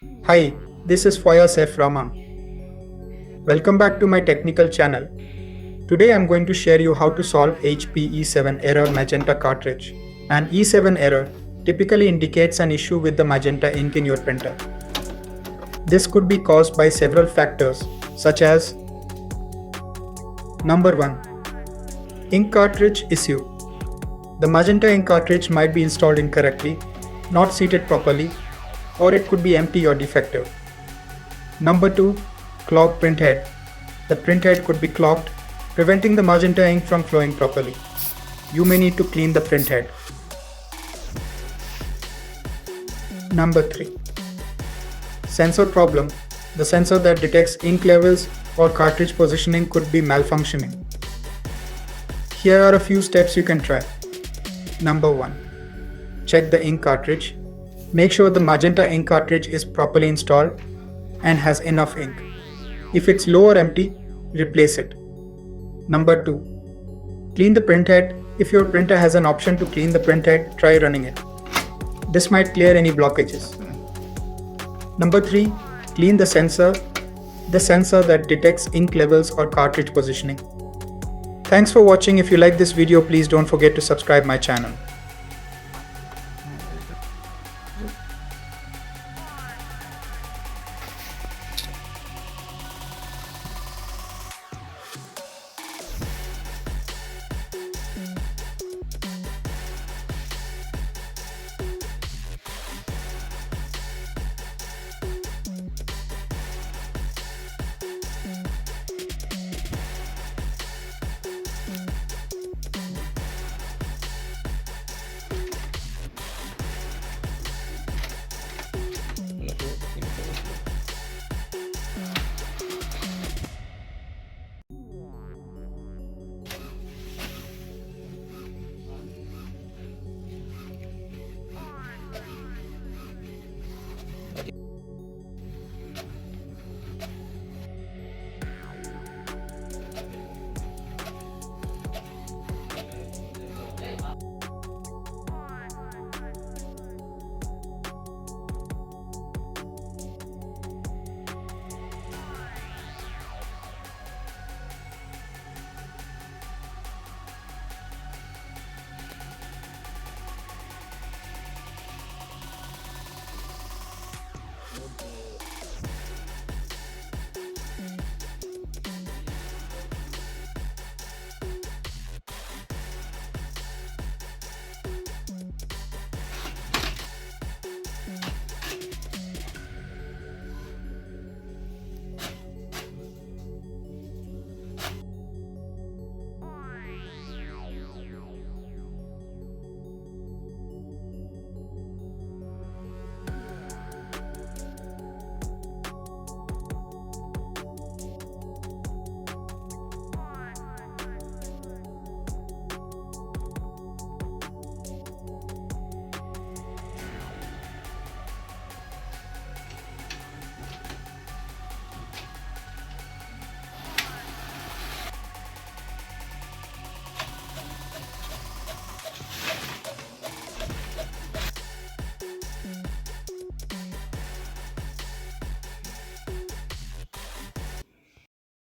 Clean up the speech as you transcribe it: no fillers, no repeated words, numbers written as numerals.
Hi, this is Fayaz F. Rahman. Welcome back to my technical channel. Today I'm going to share you how to solve HP E7 error magenta cartridge. An E7 error typically indicates an issue with the magenta ink in your printer. This could be caused by several factors such as Number 1. Ink cartridge issue. The magenta ink cartridge might be installed incorrectly, not seated properly, or it could be empty or defective. Number 2. Clogged printhead. The printhead could be clogged, preventing the magenta ink from flowing properly. You may need to clean the printhead. Number 3. Sensor problem. The sensor that detects ink levels or cartridge positioning could be malfunctioning. Here are a few steps you can try. Number 1. Check the ink cartridge. Make sure the magenta ink cartridge is properly installed and has enough ink. If it's low or empty, replace it. Number 2. Clean the printhead. If your printer has an option to clean the printhead, try running it. This might clear any blockages. Number 3. Clean the sensor that detects ink levels or cartridge positioning. Thanks for watching. If you like this video, please don't forget to subscribe my channel.